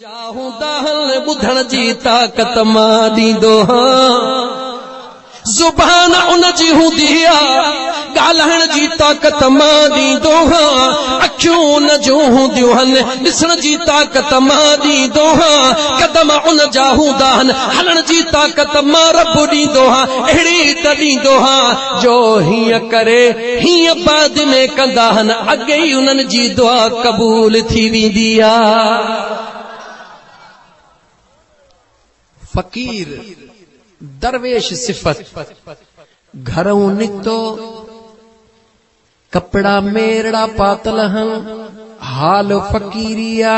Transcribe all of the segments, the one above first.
चाहूं दाहल बुधण जी ताकत मां ॾींदो हां, ज़ुबान उन जी हूंदी आहे ॻाल्हाइण जी ताकत मां ॾींदो हां, अखियूं उन जूं हूंदियूं आहिनि ॾिसण जी ताकत मां ॾींदो हां, कदम उन जा हूंदा आहिनि हलण जी ताकत मां रब ॾींदो हां, अहिड़ी त ॾींदो हां जो हीअं करे हीअं बाद में कंदा आहिनि अॻे ई उन्हनि जी दुआ क़बूल थी वेंदी आहे। फकीर दरवेश सिफत घरों निकतो कपड़ा मेरड़ा पातल हन, हाल फकीरिया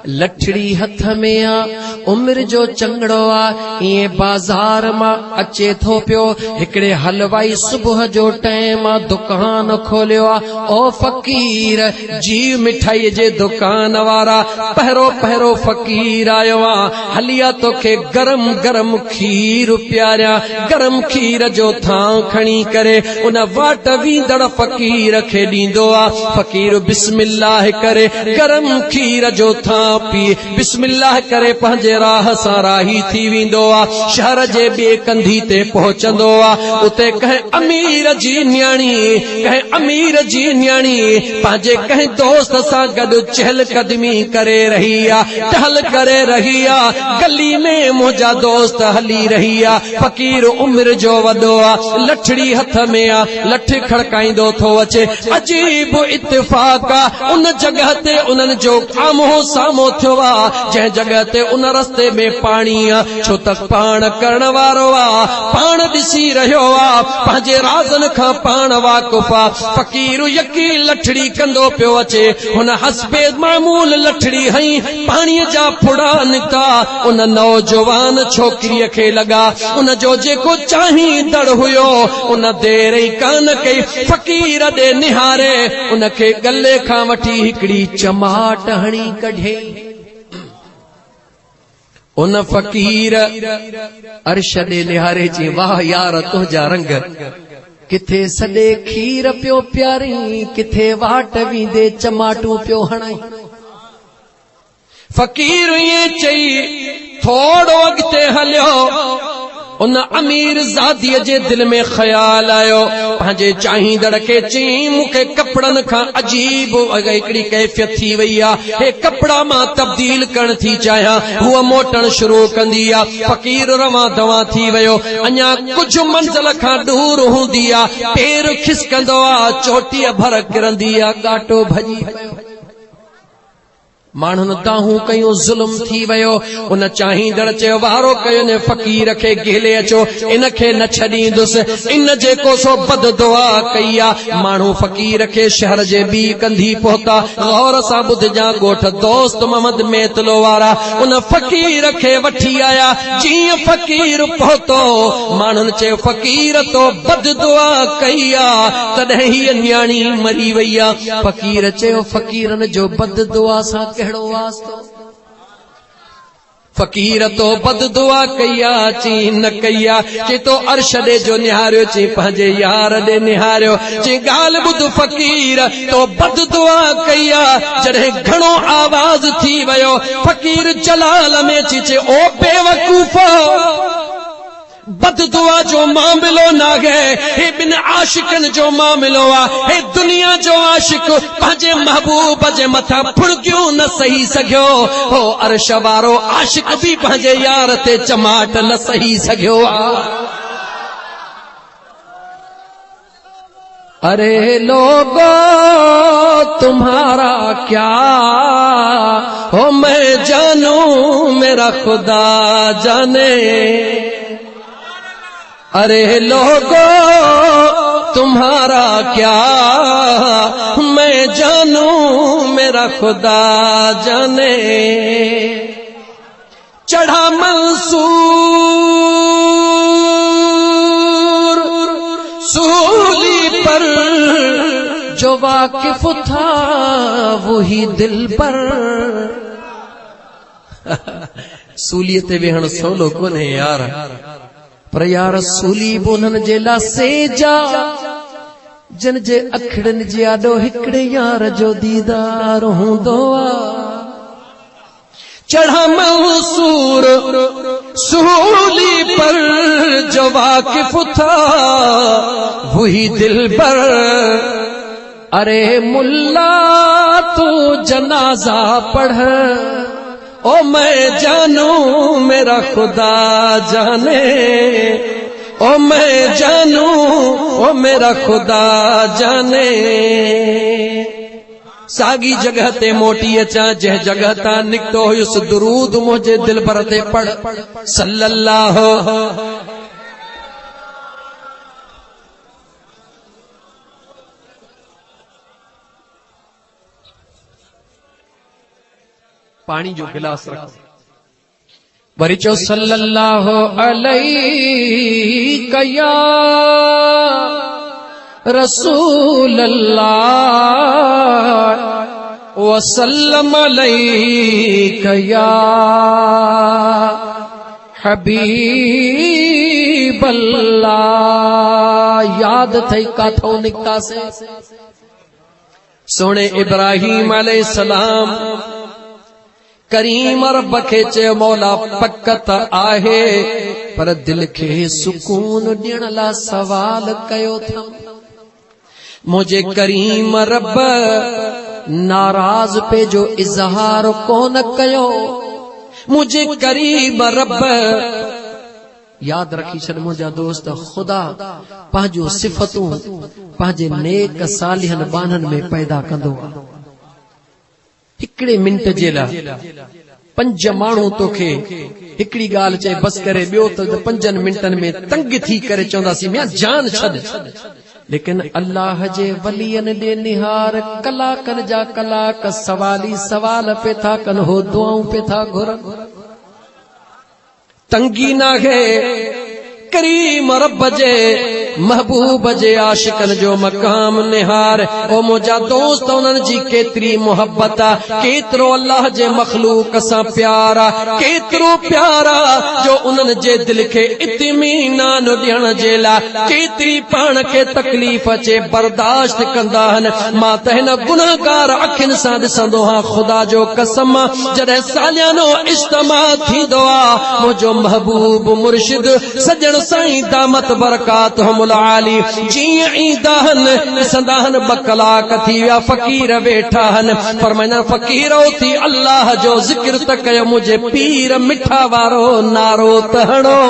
लठड़ी हथ में आ, उम्र जो चंगड़ो आ, ये बाजार मां अचे थो पियो, हिकड़े हलवाई सुबह जो टाइम आ दुकान खोलियो आ, ओ फकीर जी मिठाई जे दुकान वारा पहिरो पहिरो फकीर आयो आ, हलिया तोखे गरम गरम खीर प्यारिया, गरम खीर जो थां खणी करे उन वाट वींदड़ फकीर खे ॾींदो आ, फकीर बिस्मिल्लाह करे गरम खीर जो थां पी बिस्मिल्लाह करे पंहिंजे राह सां राही थी वेंदो आ, शहर जे ॿिए कंधी ते पहुचंदो आ, उते कंहिं अमीर जी न्याणी पंहिंजे कंहिं दोस्त सां गॾु चहल कदमी करे रही आ, टहल करे रही आ, गली में मुंहिंजा दोस्त हली रही आ, फकीर उम्र जो वॾो आ, लठड़ी हथ में आ, लठ खड़काईंदो थो अचे, अजीब इत्तिफाक आ उन जगह ते उन्हनि जो आमो सामो थियो आ जंहिं जगह ते उन रस्ते में पाणी आ, छो त पाण करण वारो आ, पाण ॾिसी रहियो आ, पंहिंजे राज़न खां पाण वाक़ुफ़ आ, फकीर यकीन लठड़ी कंदो पियो अचे, हुन हस्बे मामूल लठड़ी हई पाणीअ जा फुड़ा निकिता, उन नौजवान छोकिरीअ खे लॻा उन जो जेको चाहींदड़ हुयो उन देर ई कान कई, फकीर ॾे निहारे उन खे गले खां वठी हिकड़ी चमाट हणी कढे, उन फकीर अर्श ॾे निहारे चई वाह यार तुंहिंजा रंग, किथे सॾे खीर पियो प्यारी, किथे वाट वींदे चमाटू पियो हणाई, फकीर ये चई थोड़ो अॻिते हलियो, उन अमीर ज़ादीअ जे दिल में ख्याल आयो, पंहिंजे चाहींदड़ खे चई मूंखे कपड़नि खां अजीब हिकड़ी कैफियत थी वई आ, हे कपड़ा मां तब्दील करण थी चाहियां, हूअ मोटण शुरू कंदी आ, फकीर रवां दवा थी वियो, अञा कुझु मंज़िल खां दूर हूंदी आ, पेर खिसकंदो आ, चोटीअ भर किरंदी आ, गाटो भॼी वियो, माण्हुनि दाहूं कयूं ज़ुल्म थी वियो, उन चाहींदड़ चयो वारो कयो ने फकीर खे घेले अचो, इन खे न छॾींदुसि, इन जेको सो बद दुआ कई आ, माण्हू फकीर खे शहर जे ॿी कंधी पहुता, गौर सां ॿुधजां ॻोठ दोस्त मोहम्मद मेतलो वारा उन फकीर खे वठी आया, जीअं फकीर पहुतो माण्हुनि चयो फकीर तो बद दुआ कई आ तॾहिं हीअ न्याणी मरी वई आ, फकीर चयो फकीरनि जो बद दुआ सां कहिड़ो वास्तो, फकीर तो बद दुआ कया ची न कया, चे तो अर्श ॾे जो निहारियो, ची पंहिंजे यार ॾे निहारियो, ची ॻाल्हि ॿुध फकीर तो बद दुआ कया, जॾहिं घणो आवाज़ थी वियो फकीर जलाल में ची ओ बेवकूफ़ो, बद दुआ जो मामलो नागे, हे बिन आशिकन जो मामलो आ, हे दुनिया जो आशिक पंहिंजे महबूब जे मथां फुड़कियूं न सही सघियो, हो अर्श वारो आशिक भी पंहिंजे यार ते चमाट न सही सघियो आ। अरे लोगो तुम्हारा क्या हो मैं जानू मेरा खुदा जाने, अरे लोगो तुम्हारा क्या मैं जानू मेरा खुदा जाने, चढ़ा मंसूर सूली पर जो वाकिफ था वही दिल पर, सूलीअ ते वेहण सवलो कोन्हे यार, पर यार सूली बोनन जे ला सेजा जन जे अखड़न जे आडो हिकड़े यार जो दीदार हूंदो आ, चढ़ा मंसूर सूली पर जो वाकिफ था वही दिल पर। अरे मुल्ला तू जनाजा पढ़, ओ मैं जानू मेरा खुदा जाने, ओ मैं जानू ओ मेरा खुदा जाने। सागी जगह ते मोटी अचा जह जगह ता निकतो हुयुस दुरूद मुझे दिल भर ते पढ़ सल्लल्लाहु। पानी जो गिलास रख वरी चो सल्लल्लाहु अलैहि या रसूल अल्लाह वसल्लम अलैका या हबीब अल्लाह। याद थई काथो निकता से सोने इब्राहिम अलैहिस्सलाम करीम रब खे चयो मौला पकत आहे पर दिल खे सुकून ॾियण लाइ सवाल कयो था। मुझे करीम रब नाराज पे जो इजहार कोन कयो। मुझे करीम रब याद रखी छॾ मुंहिंजा दोस्त खुदा पंहिंजो सिफ़तूं पंहिंजे नेक सालिहन बाननि में पैदा कंदो आहे। हिकिड़े मिंट जे लाइ 5 माण्हू तोखे हिकिड़ी ॻाल्हि चए बस करे ॿियो त 5 मिंटनि में तंग थी करे चवंदासीं मैं जान छॾ। लेकिन अल्लाह जे वलियनि ॾे निहार कलाकनि जा कलाक सवाली सवाल पे था कनि हो दुआऊं पे था घुरनि। तंगी नाहे करीम रब जे महबूब जे आशिकन जो मकाम निहार। ओ मुझा दोस्त उन्हनि जी केतरी मोहब्बत आ, केतरो अल्लाह जे मखलूक सां प्यारा, केतरो प्यारा जो उन्हनि जे दिल खे इत्मीनान ॾियण जे लाइ केतरी पाण खे तकलीफ़ अचे बर्दाश्त कंदा आहिनि। मां त हिन गुनाहगार अखियुनि सां ॾिसंदो आहियां खुदा जो कसम जॾहिं सालियानो इज्तिमा थींदो आहे मुंहिंजो महबूब मुर्शिद सजण साईं दामत बरकात आली जीअं ईंदा आहिनि ॾिसंदा आहिनि 2 कलाक थी विया फ़क़ीर वेठा आहिनि फरमाईंदा फ़क़ीर उथी अल्लाह जो ज़िक्र त कयो मुंहिंजे पीर मिठा वारो नारो त हणो।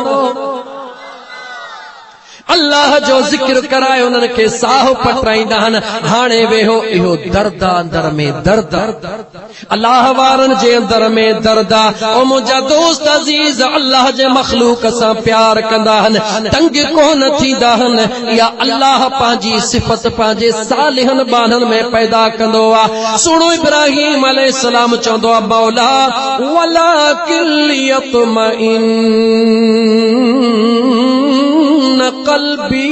अल्लाह जो ज़िक्र कराए उन्हनि खे साहु पटराईंदा आहिनि। हाणे वेहो इहो दर्द अंदर में दर्द अल्लाह वारनि जे अंदर में दर्द आ। ओ मुंहिंजा दोस्त अज़ीज़ अल्लाह जे मखलूक सां प्यार कंदा आहिनि तंग कोन थींदा आहिनि। या अल्लाह पंहिंजी सिफ़त पंहिंजे सालिहन बाननि में पैदा कंदो आहे। सुणो इब्राहिम अलैहिस्सलाम चवंदो आहे मौला वलाकिन लियत्मइन्न क़ल्बी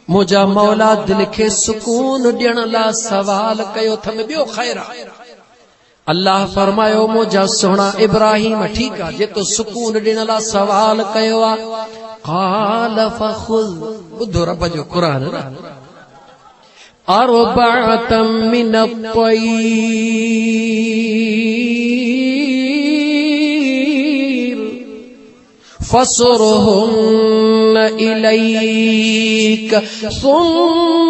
मुझा मौला दिल खे सुकून ॾियण लाइ सवाल कयो थम ॿियो ख़ैर आहे। अल्लाह फरमायो मुझा सोना इब्राहिम ठीकु आहे जे तो सुकून ॾियण लाइ सवाल कयो आहे। क़ाल फ़ख़ुज़ ॿुधो रब जो क़ुरान अर्बअतम मिन अत्तय्र फसुरहुन्न इलैक सुम्म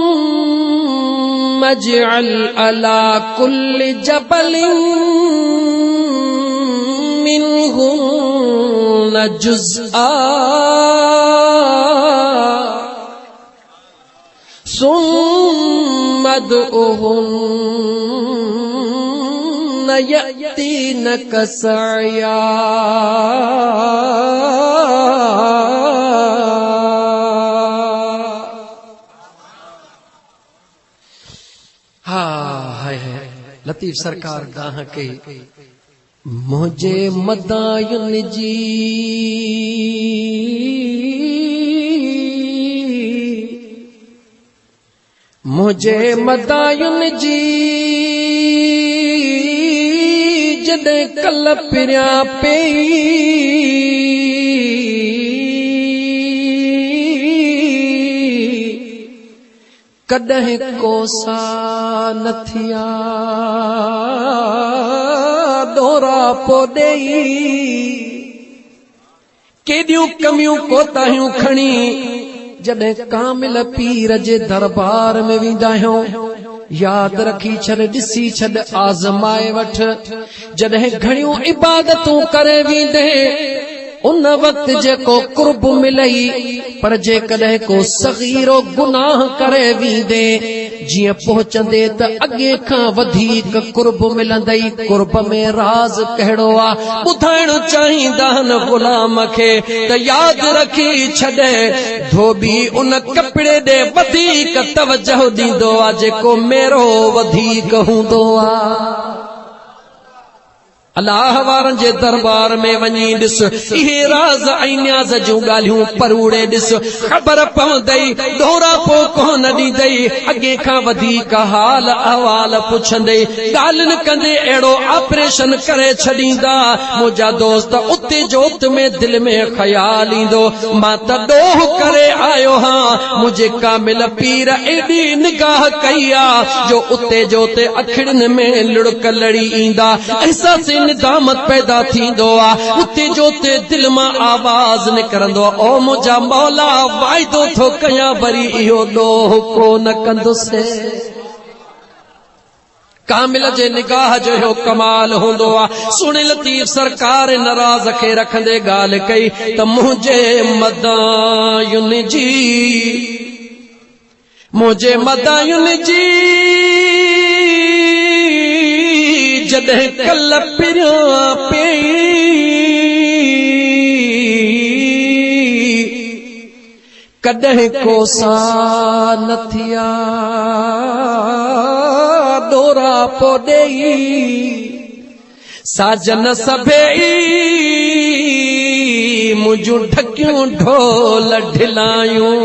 इज्अल अला कुल्लि जबलिन मिनहुन्न जुज़आ सुम्म उदउहुन्न यअतीनक सअया। लतीफ सरकार गाह के मुझे मदायुन जी मुझे मदायुन जी जॾहिं कल पिरिया पई कॾहिं कोसा न थिया डोरा पो ॾेई केॾियूं कमियूं कोताहियूं खणी जॾहिं कामिल पीर जे दरबार में वेंदा आहियूं याद रखी छॾ ॾिसी छॾ आज़माए वठ जॾहिं घणियूं इबादतूं करे वेंदे उन वक्त जेको कुर्ब मिलई पर जेकॾहिं को सगीरो गुनाह करे वेंदे जियां पहुचंदे त अॻे खां वधीक कुर्ब मिलंदई कुर्ब में राज कहिड़ो आ ॿुधाइण चाहींदा आहिनि ग़ुलाम खे त यादि रखी छॾे धोबी उन कपिड़े ॾे वधीक तवजो ॾींदो आहे जेको मेरो वधीक हूंदो आहे अल्लाह वारनि जे दरबार में वञी ॾिस इहे राज़ ऐं न्याज़ जूं ॻाल्हियूं परूड़े ॾिस ख़बर पवंदई दोरा पो कोन ॾींदई अॻे खां वधीक हाल अहवाल पुछंदई ॻाल्हि कंदे अहिड़ो ऑपरेशन करे छॾींदा मुंहिंजा दोस्त उते जोत में दिलि में ख़्याल ईंदो मां त ॾोह करे आयो हां मुंहिंजे कामिल पीर एॾी निगाह कई आहे जो उते जोते अखिड़ियुनि में लुड़क लड़ी ईंदा अहसास निदामत पैदा थींदो आहे उते जोते दिल मां आवाज़ निकरंदो आहे ओ मुंहिंजा मौला वाइदो थो कयां वरी इहो ॾोह कोन कंदुसि कामिल जे निगाह जो इहो कमाल हूंदो आहे सुहिणे लतीफ़ सरकार नाराज़ खे रखंदे ॻाल्हि कई त मुंहिंजे मदायुनि जी जॾहिं कल पिरियां पई कॾहिं कोसा न थिया डोरा पो ॾेई साजन सभई मुंहिंजूं ढकियूं ढोल ढिलायूं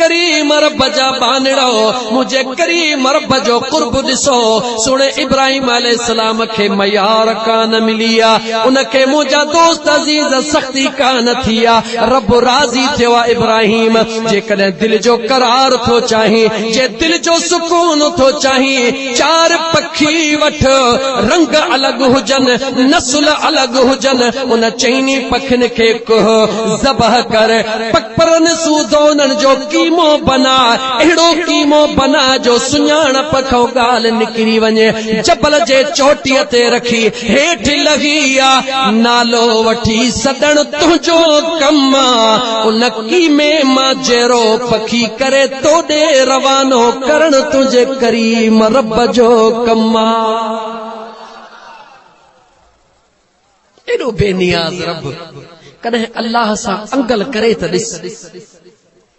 करीम रब जा बानड़ो मुझे करीम रब जो कुर्ब ॾिसो सुणे इब्राहिम अलैहिस्सलाम खे मयार कान मिलिया उनखे मुंहिंजा दोस्त अज़ीज़ सख्ती कान थिया रब राज़ी थियो आहे इब्राहिम जेकॾहिं दिल जो करार थो चाही जे दिल जो सुकून थो चाही चार पखी वठ रंग अलॻि हुजनि नस्ल अलॻि हुजनि उन चइनी पखियुनि खे ज़बह कर पकपरनि सूदोननि जो कीमो बना अहिड़ो कीमो बना जो सुञाणप खां ॻाल्हि निकिरी वञे जबल जे चोटीअ ते रखी हेठि लही आ नालो वठी सॾण तुंहिंजो कम उन कीमे मां जहिड़ो पखी करे तोॾे रवानो करण तुंहिंजे करीम रब जो कम एॾो बेनियाज़ रब कॾहिं अल्लाह सां अंगल करे त ॾिस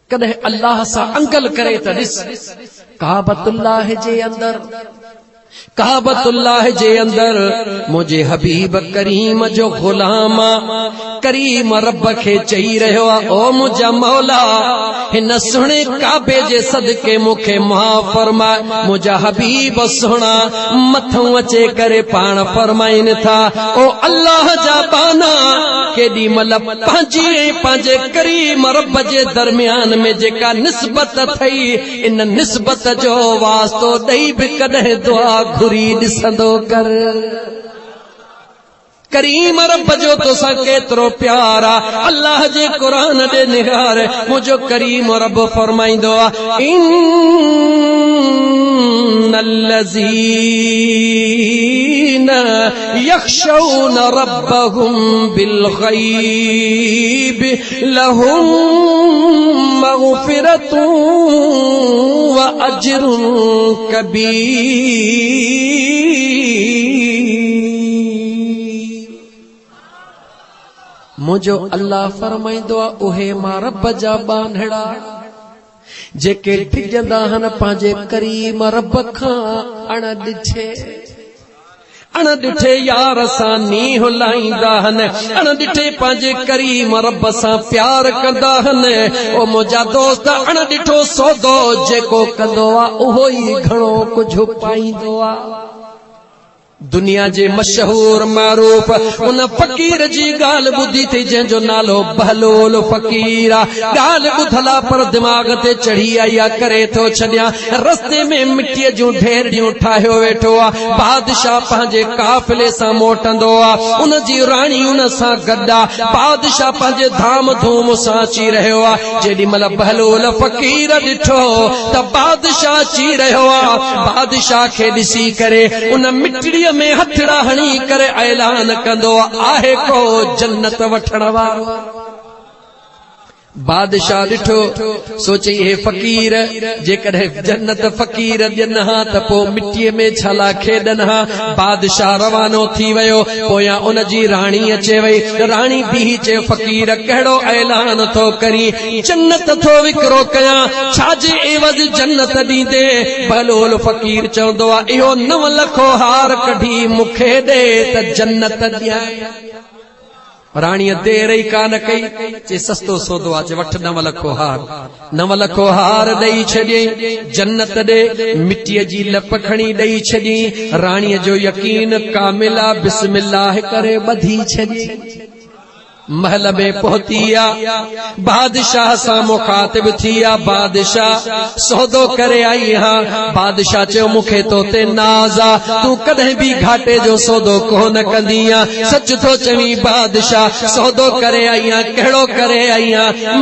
कॾहिं अल्लाह सां अंगल करे त ॾिस काबतुल्लाह जे अंदर मुंहिंजे हबीब करीम जो ग़ुलाम करीम रब खे चई रहियो आहे ओ मुंहिंजा मौला हिन सुहिणे काबे जे सदके मूंखे माफ़ फरमाए मुंहिंजा हबीब सुहिणा मथां अचे करे पाण फरमाइनि था ओ अल्लाह जा बाना केॾी महिल पंहिंजे करीम रब जे दरमियान में जेका निस्बत थई इन निस्बत जो वास्तो ॾेई बि कॾहिं दुआ घुरी ॾिसंदो कर करीम रब जो तोसां केतिरो प्यार आहे अल्लाह जे क़ुरान ॾे निहार मुंहिंजो करीम रब फरमाईंदो आहे इन्नल्लज़ीन यख़शौन रब्बहुम बिलग़ैब लहुम मग़फ़िरतुन व अज्रुन कबीर मुझो अल्लाह फरमाईंदो आहे उहे मां रब जा बानड़ा जेके टिजंदा आहिनि पंहिंजे करीम रब खां अण ॾिठे यार सां नींह लाहींदा आहिनि अण ॾिठे पंहिंजे करीम रब सां प्यार कंदा आहिनि ओ मुंहिंजा दोस्त अण ॾिठो सौदो जेको कंदो आहे उहो ई घणो कुझु पाईंदो आहे दुनिया जे मशहूर मारूफ उन फकीर जी गाल बुधी थी जंहिंजो नालो बहलोल फकीर गाल बुधला पर दिमाग ते चढ़ी आई करे थो छॾियां रस्ते में मिट्टीअ जूं ढेरियूं ठाहियो वेठो आहे बादशाह पंहिंजे काफ़िले सां मोटंदो आहे उन जी राणी उन सां गॾु आहे बादशाह पंहिंजे धाम धूम सां अची रहियो आहे जेॾी महिल बहलोल फकीर ॾिठो त बादशाह अची रहियो आहे बादशाह खे ॾिसी करे उन मिट्टीअ में हथड़ा हणी करे ऐलान कंदो आहे को जन्नत वठण वारो बादशाह ॾिठो सोचे हे फकीर जेकॾहिं जन्नत फकीर ॾियनि हा त पोइ मिट्टीअ में छाला खेॾनि हा बादशाह रवानो थी वियो पोयां उन जी राणी अचे वई राणी बीही चयो फकीर कहिड़ो ऐलान थो करी जन्नत थो विकिरो कयां छाजे एवज़ जन्नत ॾींदे बहलोल फकीर चवंदो आहे इहो 9 लख हार कढी मूंखे ॾे त जन्नत ॾियां राणीअ देर ई कान कई चे सस्तो सौदो आहे वठ 9 लख हार 9 लख हार ॾेई छॾियईं जन्नत ॾे मिट्टीअ जी लप खणी ॾेई छॾी राणीअ जो यकीन कामिल आहे बिस्मिल्लाह करे ॿधी छॾी महल में पहुती बादशाह सां मुखातिब थी बादशाह सौदो करे आई हां बादशाह चयो मूंखे तो ते नाज़ आ तू कदहिं भी घाटे जो सौदो कोन कंदी सच थो चवी बादशाह सौदो करे आई कहिड़ो करे आई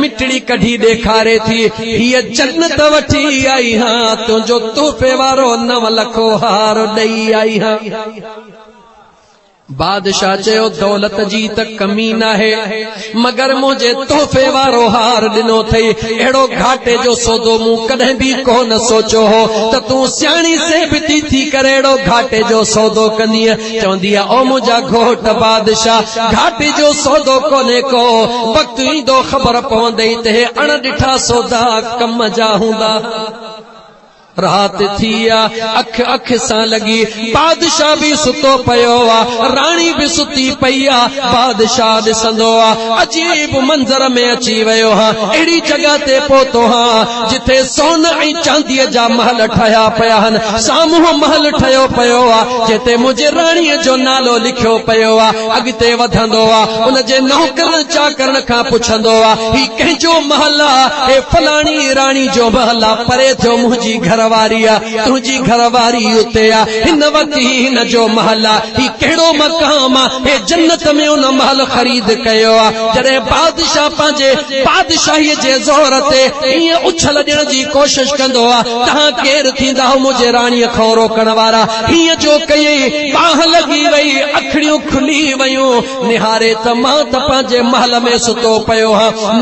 मिटड़ी कढी ॾेखारे थी हीअ जन्नत वठी आई हां तुंहिंजो तोहफ़े वारो 9 लख हार ॾेई आई हां बादशाह चयो दौलत जी त कमी नाहे मगर मुझे तोहफ़े वारो हार ॾिनो अथई अहिड़ो घाटे जो सौदो मूं कॾहिं बि कोन सोचियो हो त तूं सियाणी सेबिती थी करे अहिड़ो घाटे जो सौदो कंदीअ चवंदी आहे ओ मुंहिंजा घोट बादशाह घाटे जो सौदो कोन्हे को वक़्तु ईंदो ख़बर पवंदई त हे अणॾिठा सौदा कम जा हूंदा रात थी अख अख सां लगी बादशाह भी सुतो पयो राणी भी सुती पई बादशाह ॾिसंदो अजीब मंज़र में अची वियो अहिड़ी जगह ते पहुतो जिथे सोन ऐं चांदीअ जा महल ठहिया पिया आहिनि साम्हूं महल ठहियो पियो जिथे मुंहिंजे राणीअ जो नालो लिखियो पियो अॻिते वधंदो उन जे नौकरनि चाकरनि खां पुछंदो ही कंहिंजो महल हे फलाणी राणी जो महल परे थियो मुंहिंजी घरवारी तुंहिंजी घरवारी उते हिन वक़्तु हिन जो महल ही कहिड़ो मक़ाम हे जन्नत में उन महल ख़रीद कयो जॾहिं बादशाह पंहिंजे बादशाहीअ जे ज़ोर ते ईअं उछल ॾियण जी कोशिश कंदो तव्हां केरु थींदा मुंहिंजे राणीअ खां रोकण वारा हीअं जो कयई बाह लॻी वई अखियूं खुली वयूं निहारे त मां त पंहिंजे महल में सुतो पियो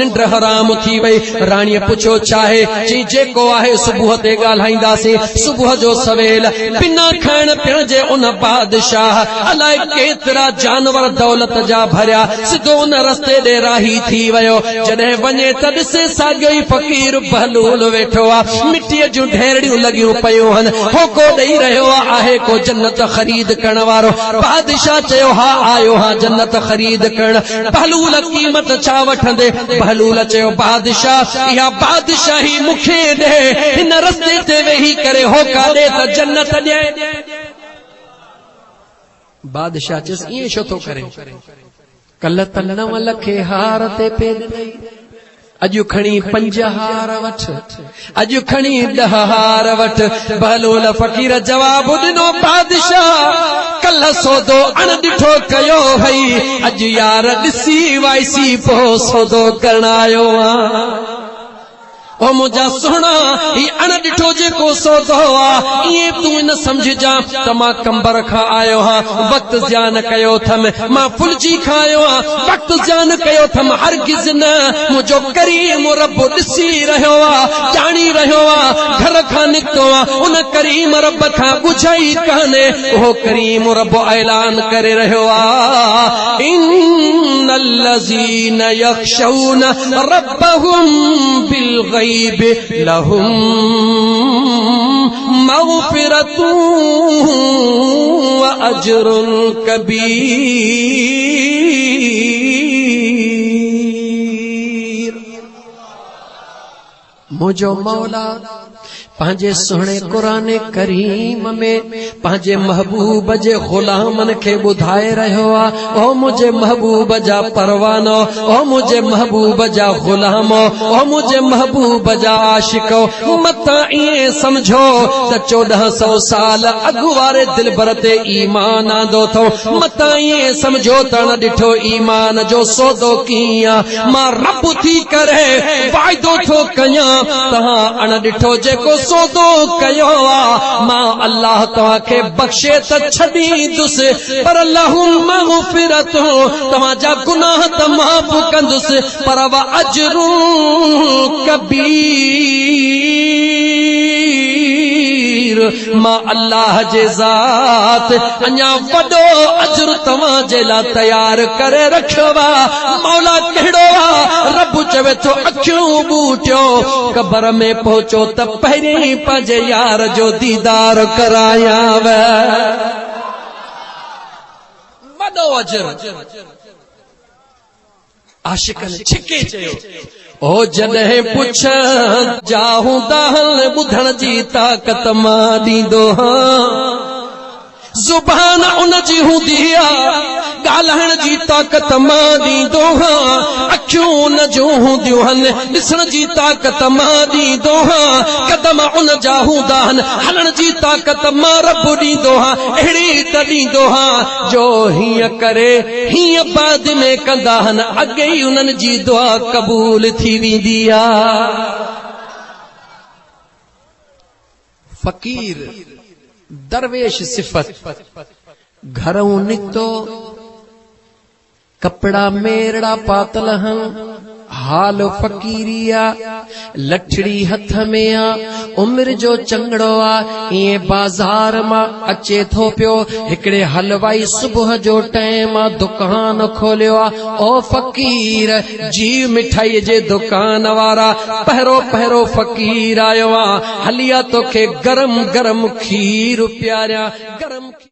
निंड हराम थी वई राणीअ पुछियो छा आहे चई जेको आहे सुबुह ते ॻाल्हाईंदासीं सुबुह जो सवेल बिना खाइण पीअण जे उन बादशाह अलाए केतिरा जानवर दौलत जा भरिया सिधो उन रस्ते ॾे राही थी वियो जॾहिं वञे त ॾिसे साॻियो ई फ़कीर बहलूल वेठो मिट्टीअ जूं ढेरियूं लॻियूं पयूं आहिनि होको ॾेई रहियो आहे को जन्नत ख़रीद करण वारो बादशाह चयो हा आयो जन्नत ख़रीद करण बहलूल क़ीमत छा वठंदे बहलूल चयो बादशाह इहा बादशाही मूंखे ॾे हिन रस्ते ते वेही करे होका दे त जन्नत ॾे बादशाह चयसि ईअं छो थो करे कल्ह त 9 लख हार ते पे ॾिनई अॼु खणी 5 हार वठ अॼु खणी 10 हार वठ बहलोल फ़कीर जवाब ॾिनो बादशाह कल्ह सौदो अणॾिठो कयो भई अॼु यार ॾिसी वाइसी पोइ सौदो करण आयो ओ मुझा सोना ही अणॾिठो जेको सौदो इएं तूं न समझजा त मां कंबर खां आयो वक़्तु ज़्यान कयो थम मां फुलजी खां आयो वक़्तु ज़्यान कयो थम हरगिज़ न मुंहिंजो करीम रब ॾिसी रहियो ॼाणी रहियो घर खां निकितो उन करीम रब खां ॿुझाई कान्हे उहो करीम रब ऐलान करे रहियो इन्नल्लज़ीन यख़शौन रब्बहुम बिलग़ैब लहुम मग़फ़िरतुन व अज्रुन कबीर मुझो मौला पंहिंजे सुहिणे क़ुरान करीम में पंहिंजे महबूब जे ग़ुलामन खे ॿुधाए रहियो आहे, ओ मुंहिंजे महबूब जा परवानो, ओ मुंहिंजे महबूब जा ग़ुलामो, ओ मुंहिंजे महबूब जा आशिको, मतां ईअं समझो त 1400 साल अॻु वारे दिलबर ते ईमान आंदो थो, मतां ईअं समझो त न ॾिठो ईमान जो सौदो कीअं, मां रब थी करे वाइदो थो कयां, तव्हां अण ॾिठो जेको सौदो कयो आ, मां अल्लाह तव्हां खे बख़्शे त छॾींदुसि, पर लहुम मग़फ़िरत, तव्हां जा गुनाह त माफ़ कंदुसि, पर व अजरु कबीर, मां अल्लाह जे ज़ात अञा वॾो अजर तव्हां जे लाइ तयार करे रखियो आहे। मौला कहिड़ो आहे? रब चवे थो अखियूं ॿूटियो, क़बर में पहुचो त पहिरीं पंहिंजे यार जो दीदार करायांव, वॾो अजर। आशिकन छिके चयो, ओ जॾहिं पुछ जाहूं दाहल ॿुधण जी ताक़त मां ॾींदो हां, ज़ुबान उन जी हूंदी आहे ॻाल्हाइण जी ताक़त मां ॾींदो हां, अखियूं उन जूं हूंदियूं आहिनि ॾिसण जी ताक़त मां ॾींदो हां, कदम उन जा हूंदा आहिनि हलण जी ताक़त मां रब ॾींदो हां, अहिड़ी त ॾींदो हां जो हीअं करे हीअं बाद में कंदा आहिनि, अॻे ई उन्हनि जी दुआ क़बूल थी वेंदी आहे। फ़क़ीर दरवेश सिफ़त, घरों निकतो कपड़ा मेरड़ा पातल हन, हाल फ़क़ीरिया, लठड़ी हथ में आ, उम्र जो चंगड़ो आ, इए बाजार मां अचे थो पियो, हिकड़े हलवाई सुबह जो टाइम आ दुकान खोलियो आ, ओ फ़क़ीर जी मिठाई जे दुकान वारा, पहिरो पहिरो फ़क़ीर आयो आ, हलिया तोखे गरम गरम खीर प्यारिया, गरम